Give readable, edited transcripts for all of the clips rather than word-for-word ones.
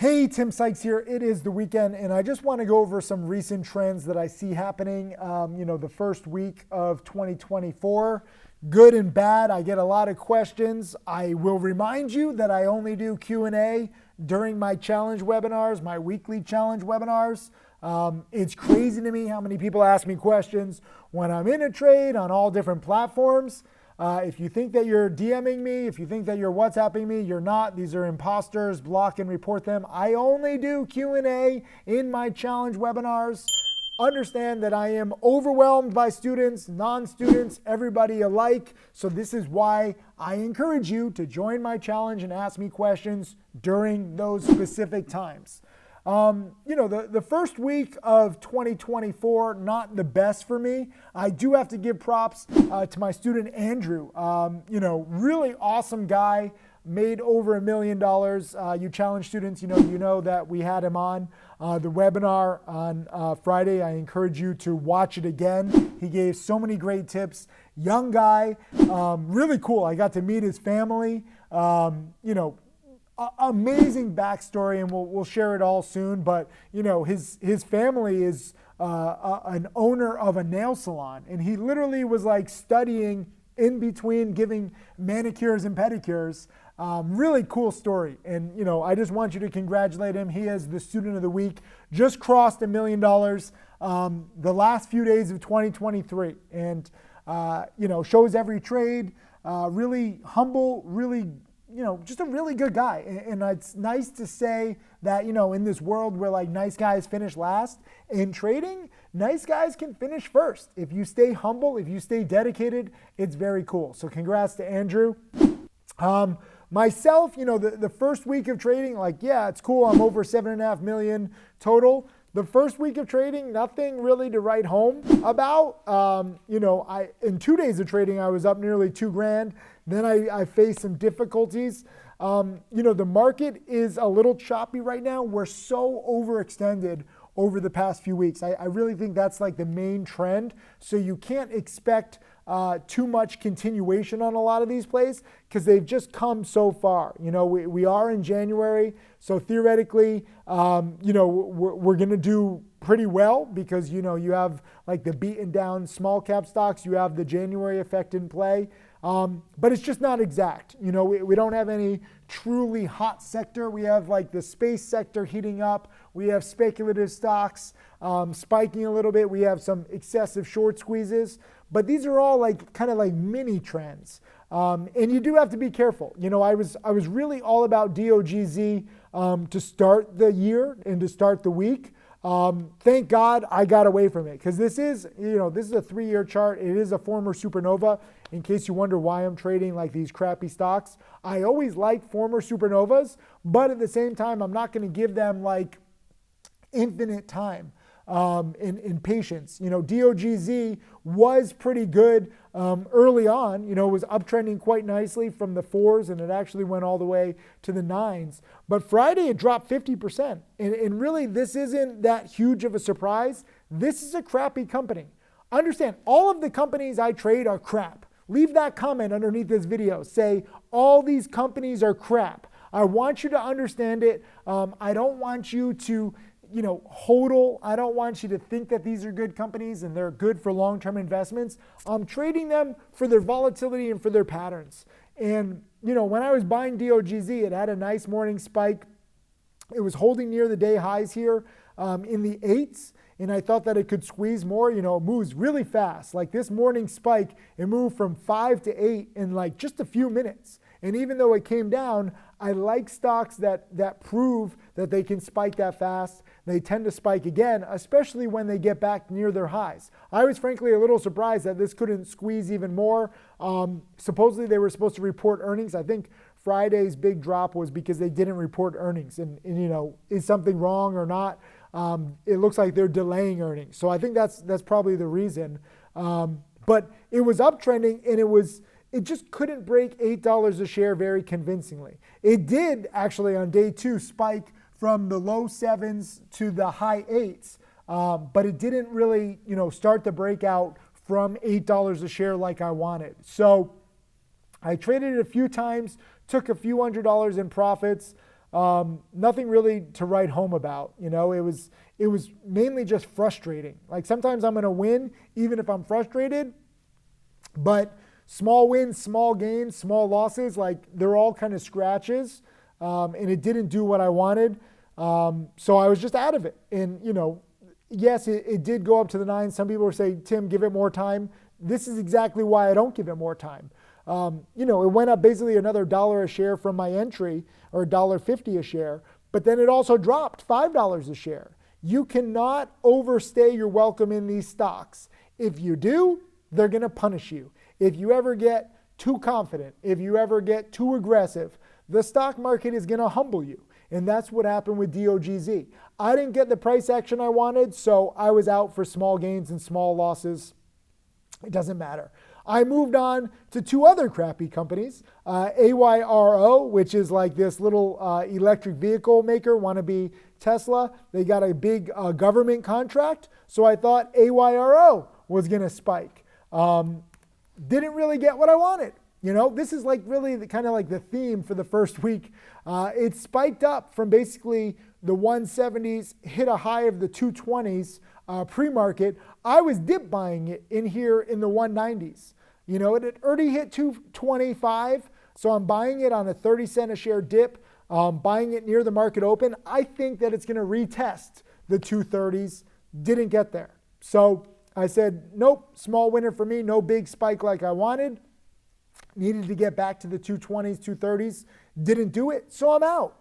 Hey, Tim Sykes here. It is the weekend, and I just want to go over some recent trends that I see happening, the first week of 2024. Good and bad. I get a lot of questions. I will remind you that I only do Q&A during my challenge webinars, my weekly challenge webinars. It's crazy to me how many people ask me questions when I'm in a trade on all different platforms. If you think that you're DMing me, if you think that you're WhatsApping me, you're not. These are imposters. Block and report them. I only do Q&A in my challenge webinars. Understand that I am overwhelmed by students, non-students, everybody alike. So this is why I encourage you to join my challenge and ask me questions during those specific times. The first week of 2024, not the best for me. I do have to give props to my student Andrew. Really awesome guy, made over $1 million. You challenge students, you know that we had him on the webinar on Friday. I encourage you to watch it again. He gave so many great tips. Young guy, really cool. I got to meet his family. Amazing backstory, and we'll share it all soon. But his family is an owner of a nail salon, and he literally was like studying in between giving manicures and pedicures. Really cool story, and I just want you to congratulate him. He is the student of the week. Just crossed $1 million the last few days of 2023, and shows every trade. Really humble, really. Just a really good guy. And it's nice to say that, in this world where like nice guys finish last, in trading, nice guys can finish first. If you stay humble, if you stay dedicated, it's very cool. So congrats to Andrew. Myself, the first week of trading, it's cool. I'm over 7.5 million total. The first week of trading, nothing really to write home about. In 2 days of trading, I was up nearly $2,000. Then I faced some difficulties. The market is a little choppy right now. We're so overextended over the past few weeks. I really think that's like the main trend. So you can't expect too much continuation on a lot of these plays because they've just come so far. We are in January, so theoretically, we're going to do pretty well because, you have like the beaten down small cap stocks. You have the January effect in play. But it's just not exact. We don't have any truly hot sector. We have like the space sector heating up. We have speculative stocks spiking a little bit. We have some excessive short squeezes. But these are all like kind of like mini trends. And you do have to be careful. I was really all about DOGZ to start the year and to start the week. Thank God I got away from it because this is a 3-year chart. It is a former supernova. In case you wonder why I'm trading like these crappy stocks, I always like former supernovas, but at the same time, I'm not going to give them like infinite time in patience. DOGZ was pretty good early on. It was uptrending quite nicely from the 4s, and it actually went all the way to the 9s. But Friday, it dropped 50%. And really, this isn't that huge of a surprise. This is a crappy company. Understand, all of the companies I trade are crap. Leave that comment underneath this video. Say, all these companies are crap. I want you to understand it. I don't want you to hodl. I don't want you to think that these are good companies and they're good for long-term investments. I'm trading them for their volatility and for their patterns. And, when I was buying DOGZ, it had a nice morning spike. It was holding near the day highs here in the 8s. And I thought that it could squeeze more. It moves really fast. Like this morning spike, it moved from 5 to 8 in like just a few minutes. And even though it came down, I like stocks that prove that they can spike that fast. They tend to spike again, especially when they get back near their highs. I was frankly a little surprised that this couldn't squeeze even more. Supposedly they were supposed to report earnings. I think Friday's big drop was because they didn't report earnings. And is something wrong or not? It looks like they're delaying earnings. So I think that's probably the reason. But it was uptrending, and it just couldn't break $8 a share very convincingly. It did actually on day 2 spike from the low 7s to the high 8s, but it didn't really start the breakout from $8 a share like I wanted. So I traded it a few times, took a few $100s in profits. Nothing really to write home about. You know, it was mainly just frustrating. Like sometimes I'm going to win even if I'm frustrated, but small wins, small gains, small losses, like they're all kind of scratches, and it didn't do what I wanted. So I was just out of it. And, you know, yes, it did go up to the 9. Some people were saying, Tim, give it more time. This is exactly why I don't give it more time. You know, it went up basically another $1 a share from my entry, or $1.50 a share, but then it also dropped $5 a share. You cannot overstay your welcome in these stocks. If you do, they're going to punish you. If you ever get too confident, if you ever get too aggressive, the stock market is going to humble you. And that's what happened with DOGZ. I didn't get the price action I wanted, so I was out for small gains and small losses. It doesn't matter. I moved on to 2 other crappy companies. AYRO, which is like this little electric vehicle maker, wannabe Tesla. They got a big government contract, so I thought AYRO was going to spike. Didn't really get what I wanted. You know, this is like really kind of like the theme for the first week. It spiked up from basically the 170s, hit a high of the 220s pre-market. I was dip buying it in here in the 190s. You know, it had already hit 225, so I'm buying it on a 30-cent a share dip, buying it near the market open. I think that it's going to retest the 230s. Didn't get there. So I said, nope, small winner for me, no big spike like I wanted. Needed to get back to the 220s, 230s. Didn't do it, so I'm out.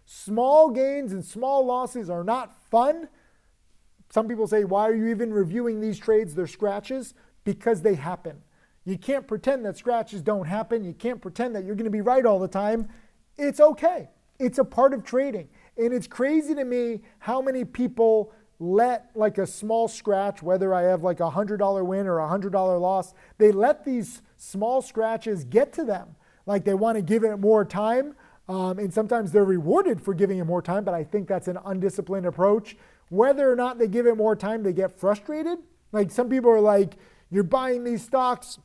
Small gains and small losses are not fun. Some people say, why are you even reviewing these trades? They're scratches. Because they happen. You can't pretend that scratches don't happen. You can't pretend that you're going to be right all the time. It's okay. It's a part of trading. And it's crazy to me how many people let like a small scratch, whether I have like a $100 win or a $100 loss, they let these small scratches get to them. Like they want to give it more time. And sometimes they're rewarded for giving it more time, but I think that's an undisciplined approach. Whether or not they give it more time, they get frustrated. Like some people are like, you're buying these stocks,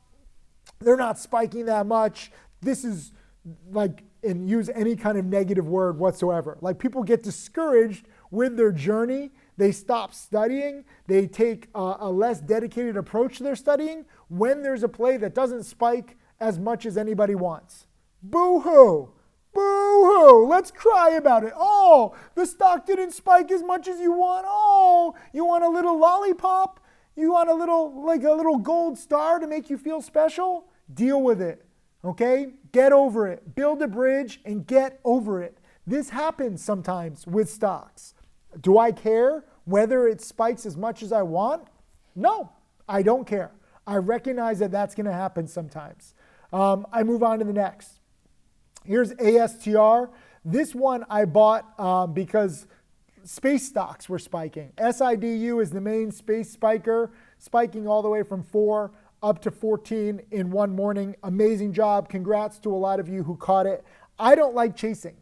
they're not spiking that much. This is like, and use any kind of negative word whatsoever. Like people get discouraged with their journey. They stop studying. They take a less dedicated approach to their studying when there's a play that doesn't spike as much as anybody wants. Boo-hoo. Boo-hoo. Let's cry about it. Oh, the stock didn't spike as much as you want. Oh, you want a little lollipop? You want a little gold star to make you feel special? Deal with it, okay? Get over it. Build a bridge and get over it. This happens sometimes with stocks. Do I care whether it spikes as much as I want? No, I don't care. I recognize that that's going to happen sometimes. I move on to the next. Here's ASTR. This one I bought because space stocks were spiking. SIDU is the main space spiker, spiking all the way from 4 up to 14 in one morning. Amazing job. Congrats to a lot of you who caught it. I don't like chasing.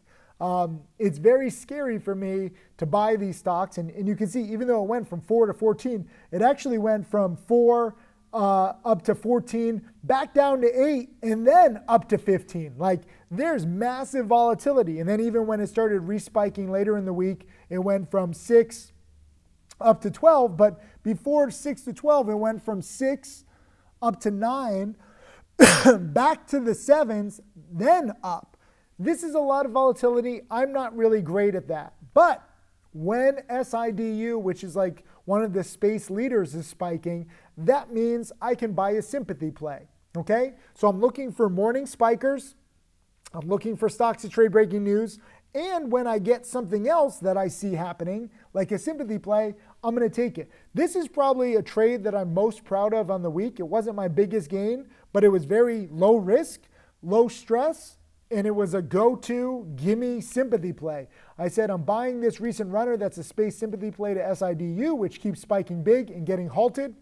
It's very scary for me to buy these stocks. And you can see, even though it went from 4 to 14, it actually went from 4 up to 14, back down to 8, and then up to 15. Like, there's massive volatility. And then even when it started respiking later in the week, it went from 6 up to 12. But before 6 to 12, it went from 6 up to 9, back to the 7s, then up. This is a lot of volatility. I'm not really great at that. But when SIDU, which is like one of the space leaders, is spiking, that means I can buy a sympathy play, okay? So I'm looking for morning spikers. I'm looking for stocks to trade breaking news. And when I get something else that I see happening, like a sympathy play, I'm going to take it. This is probably a trade that I'm most proud of on the week. It wasn't my biggest gain, but it was very low risk, low stress, and it was a go-to gimme sympathy play. I said, I'm buying this recent runner that's a space sympathy play to SIDU, which keeps spiking big and getting halted.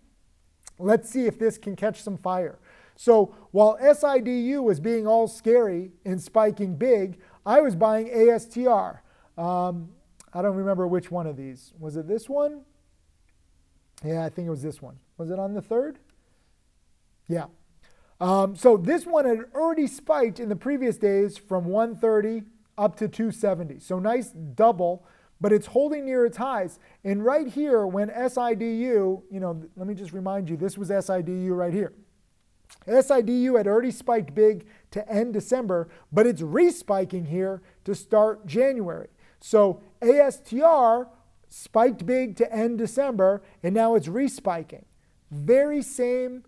Let's see if this can catch some fire. So while SIDU was being all scary and spiking big, I was buying ASTR. I don't remember which one of these. Was it this one? Yeah, I think it was this one. Was it on the third? Yeah. So this one had already spiked in the previous days from 130 up to 270. So nice double, but it's holding near its highs. And right here, when SIDU, let me just remind you, this was SIDU right here. SIDU had already spiked big to end December, but it's respiking here to start January. So ASTR spiked big to end December, and now it's respiking. Very same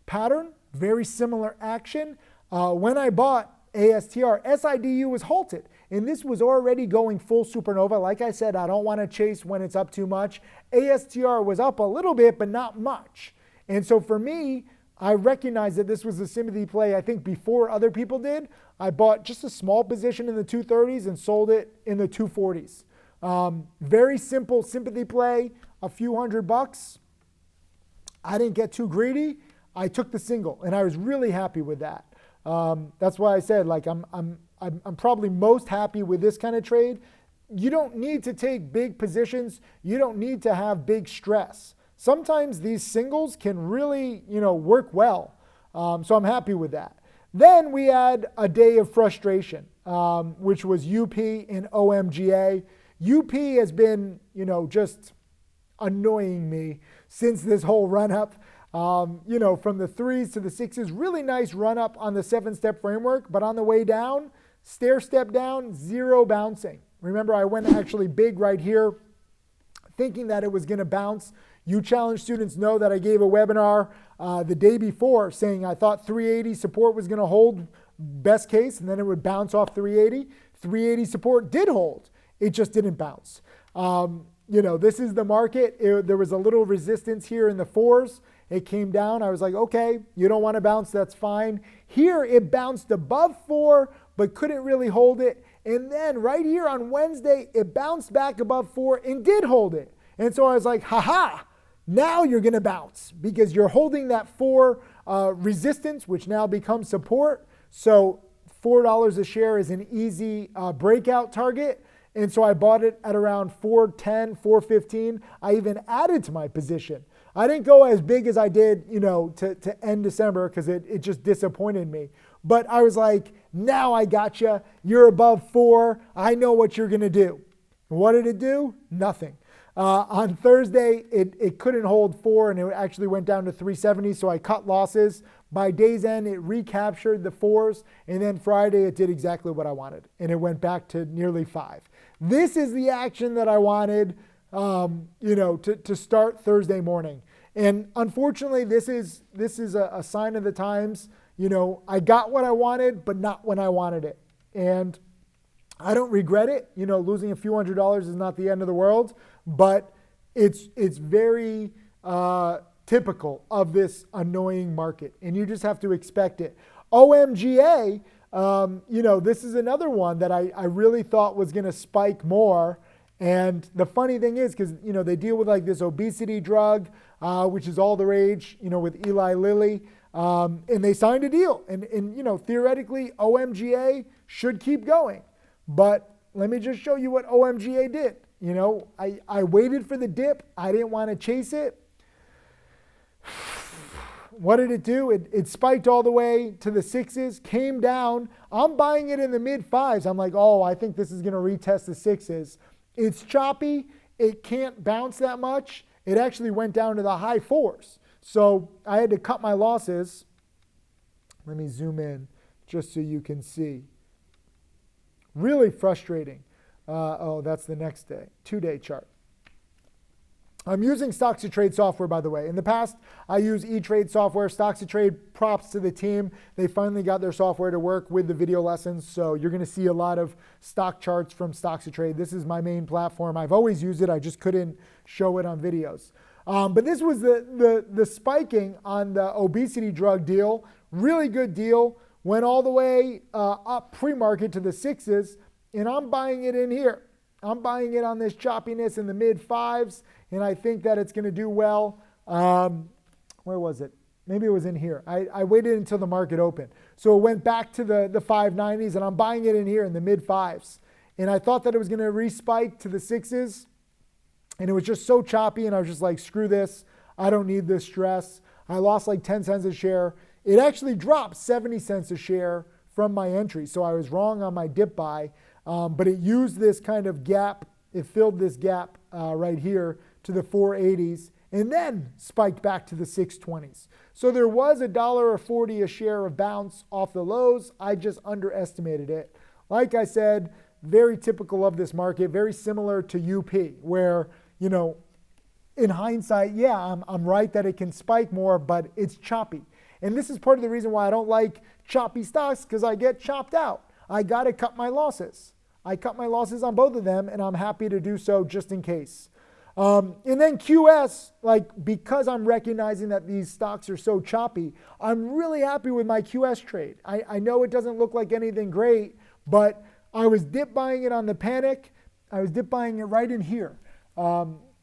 pattern, very similar action. When I bought ASTR, SIDU was halted, and this was already going full supernova. Like I said, I don't want to chase when it's up too much. ASTR was up a little bit, but not much. And so for me, I recognized that this was a sympathy play, I think, before other people did. I bought just a small position in the 230s and sold it in the 240s. Very simple sympathy play, a few $100. I didn't get too greedy. I took the single, and I was really happy with that. That's why I said, like, I'm probably most happy with this kind of trade. You don't need to take big positions. You don't need to have big stress. Sometimes these singles can really, work well. So I'm happy with that. Then we had a day of frustration, which was UP and OMGA. UP has been, just annoying me since this whole run-up. From the 3s to the 6s, really nice run-up on the 7-step framework, but on the way down, stair-step down, zero bouncing. Remember, I went actually big right here, thinking that it was going to bounce. You Challenge students know that I gave a webinar the day before saying I thought 380 support was going to hold best case, and then it would bounce off 380. 380 support did hold. It just didn't bounce. This is the market. There was a little resistance here in the 4s. It came down. I was like, okay, you don't want to bounce. That's fine. Here it bounced above 4, but couldn't really hold it. And then right here on Wednesday, it bounced back above 4 and did hold it. And so I was like, haha, now you're going to bounce because you're holding that 4 resistance, which now becomes support. So $4 a share is an easy breakout target. And so I bought it at around 410, 415. I even added to my position. I didn't go as big as I did, to end December because it just disappointed me. But I was like, now I got you. You're above 4. I know what you're going to do. What did it do? Nothing. On Thursday, it couldn't hold 4, and it actually went down to 370, so I cut losses. By day's end, it recaptured the 4s, and then Friday, it did exactly what I wanted, and it went back to nearly 5. This is the action that I wanted, to start Thursday morning. And unfortunately, this is a sign of the times. I got what I wanted, but not when I wanted it. And I don't regret it. Losing a few $100s is not the end of the world, but it's very typical of this annoying market, and you just have to expect it. OMGA, this is another one that I really thought was going to spike more. And the funny thing is, because, they deal with like this obesity drug, which is all the rage, with Eli Lilly, and they signed a deal. And theoretically, OMGA should keep going. But let me just show you what OMGA did. I waited for the dip. I didn't want to chase it. What did it do? It spiked all the way to the 6s, came down. I'm buying it in the mid-5s. I'm like, oh, I think this is going to retest the 6s. It's choppy. It can't bounce that much. It actually went down to the high 4s. So I had to cut my losses. Let me zoom in just so you can see. Really frustrating. That's the next day, 2-day chart. I'm using Stocks to Trade software, by the way. In the past, I use E-Trade software. Stocks to Trade, props to the team. They finally got their software to work with the video lessons, so you're going to see a lot of stock charts from Stocks to Trade. This is my main platform. I've always used it. I just couldn't show it on videos. But this was the spiking on the obesity drug deal. Really good deal. Went all the way up pre-market to the 6s, and I'm buying it in here. I'm buying it on this choppiness in the mid-5s, and I think that it's going to do well. Where was it? Maybe it was in here. I waited until the market opened. So it went back to the 590s, and I'm buying it in here in the mid-5s. And I thought that it was going to respike to the 6s, and it was just so choppy, and I was just like, screw this. I don't need this stress. I lost like 10 cents a share. It actually dropped 70 cents a share from my entry, so I was wrong on my dip buy. But it used this kind of gap. It filled this gap right here to the 480s and then spiked back to the 620s. So there was $1.40 a share of bounce off the lows. I just underestimated it. Like I said, very typical of this market, very similar to UP, where, in hindsight, yeah, I'm right that it can spike more, but it's choppy. And this is part of the reason why I don't like choppy stocks, because I get chopped out. I got to cut my losses. I cut my losses on both of them, and I'm happy to do so just in case. And then QS, because I'm recognizing that these stocks are so choppy, I'm really happy with my QS trade. I know it doesn't look like anything great, but I was dip buying it on the panic. I was dip buying it right in here,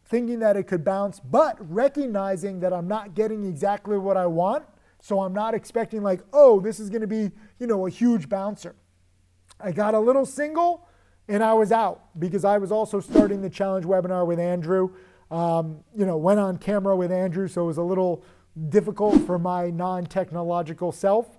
thinking that it could bounce, but recognizing that I'm not getting exactly what I want. So I'm not expecting this is going to be, a huge bouncer. I got a little single and I was out because I was also starting the challenge webinar with Andrew. Went on camera with Andrew, so it was a little difficult for my non-technological self.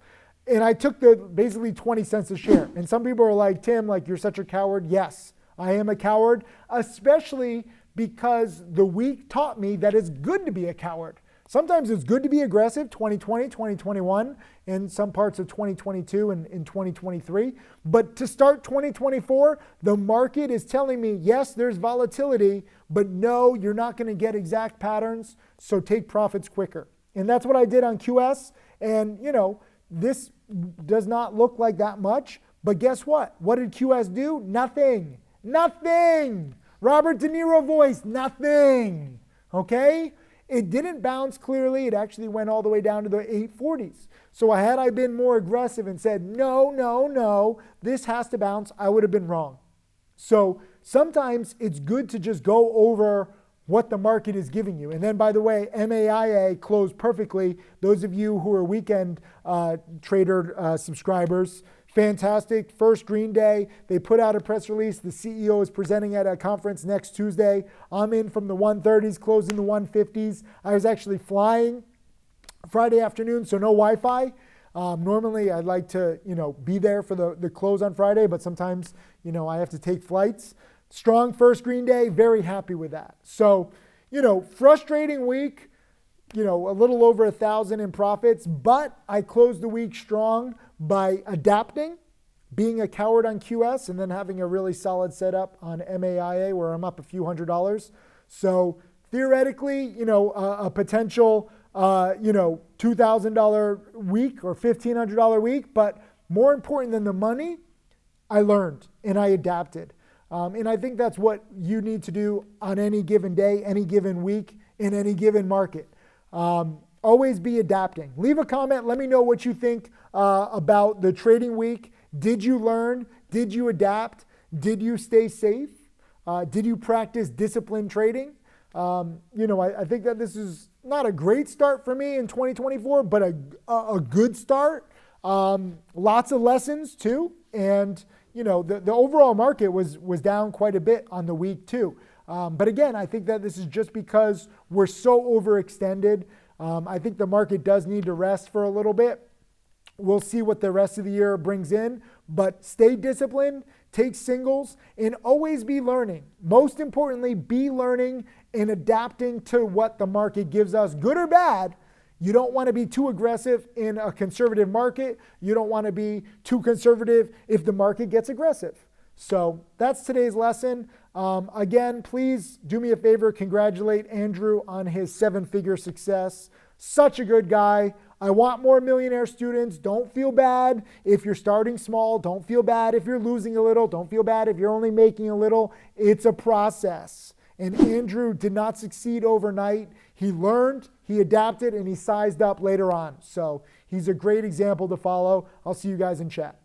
And I took basically 20 cents a share. And some people are like, Tim, you're such a coward. Yes, I am a coward, especially because the week taught me that it's good to be a coward. Sometimes it's good to be aggressive, 2020, 2021, and some parts of 2022 and in 2023. But to start 2024, the market is telling me, yes, there's volatility, but no, you're not going to get exact patterns, so take profits quicker. And that's what I did on QS. And, this does not look like that much, but guess what? What did QS do? Nothing. Robert De Niro voice, nothing. Okay? It didn't bounce clearly. It actually went all the way down to the 840s. So had I been more aggressive and said, no, this has to bounce, I would have been wrong. So sometimes it's good to just go over what the market is giving you. And then, by the way, MAIA closed perfectly. Those of you who are weekend trader subscribers, fantastic. First green day. They put out a press release. The CEO is presenting at a conference next Tuesday. I'm in from the 130s, closing the 150s. I was actually flying Friday afternoon, so no Wi-Fi. Normally, I'd like to, be there for the close on Friday, but sometimes, I have to take flights. Strong first green day, very happy with that. So, frustrating week, a little over 1,000 in profits, but I closed the week strong by adapting, being a coward on QS, and then having a really solid setup on MAIA where I'm up a few $100s. So theoretically, a potential, $2,000 week or $1,500 week, but more important than the money, I learned and I adapted. And I think that's what you need to do on any given day, any given week, in any given market. Always be adapting. Leave a comment. Let me know what you think about the trading week. Did you learn? Did you adapt? Did you stay safe? Did you practice disciplined trading? I think that this is not a great start for me in 2024, but a good start. Lots of lessons too. And the overall market was down quite a bit on the week too. But again, I think that this is just because we're so overextended. I think the market does need to rest for a little bit. We'll see what the rest of the year brings in, but stay disciplined, take singles, and always be learning. Most importantly, be learning and adapting to what the market gives us, good or bad. You don't want to be too aggressive in a conservative market. You don't want to be too conservative if the market gets aggressive. So that's today's lesson. Again, please do me a favor, congratulate Andrew on his 7-figure success. Such a good guy. I want more millionaire students. Don't feel bad if you're starting small. Don't feel bad if you're losing a little. Don't feel bad if you're only making a little. It's a process. And Andrew did not succeed overnight. He learned, he adapted, and he sized up later on. So he's a great example to follow. I'll see you guys in chat.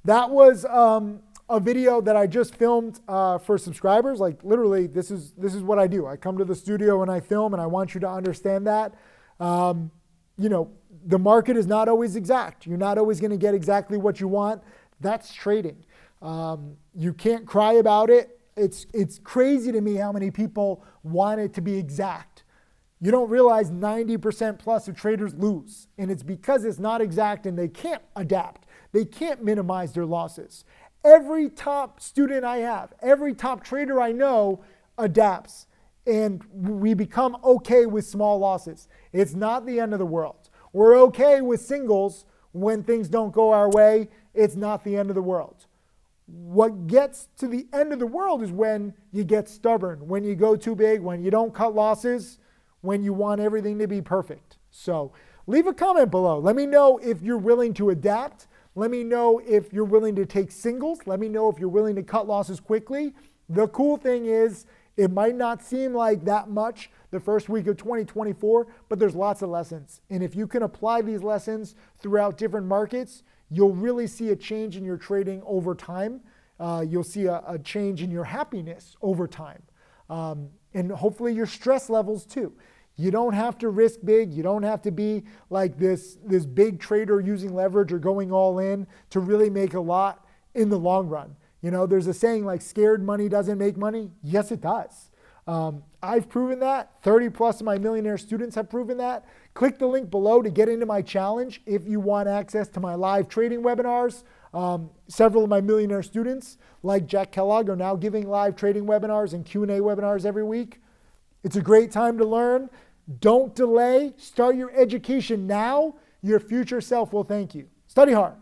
That was a video that I just filmed for subscribers. Like literally, this is what I do. I come to the studio and I film, and I want you to understand that. The market is not always exact. You're not always going to get exactly what you want. That's trading. You can't cry about it. It's crazy to me how many people want it to be exact. You don't realize 90% plus of traders lose. And it's because it's not exact and they can't adapt. They can't minimize their losses. Every top student I have, every top trader I know adapts, and we become okay with small losses. It's not the end of the world. We're okay with singles when things don't go our way. It's not the end of the world. What gets to the end of the world is when you get stubborn, when you go too big, when you don't cut losses, when you want everything to be perfect. So leave a comment below. Let me know if you're willing to adapt. Let me know if you're willing to take singles. Let me know if you're willing to cut losses quickly. The cool thing is, it might not seem like that much the first week of 2024, but there's lots of lessons. And if you can apply these lessons throughout different markets, you'll really see a change in your trading over time. You'll see a change in your happiness over time. And hopefully your stress levels too. You don't have to risk big. You don't have to be like this big trader using leverage or going all in to really make a lot in the long run. You know, there's a saying like scared money doesn't make money. Yes, it does. I've proven that. 30 plus of my millionaire students have proven that. Click the link below to get into my challenge if you want access to my live trading webinars. Several of my millionaire students, like Jack Kellogg, are now giving live trading webinars and Q&A webinars every week. It's a great time to learn. Don't delay. Start your education now. Your future self will thank you. Study hard.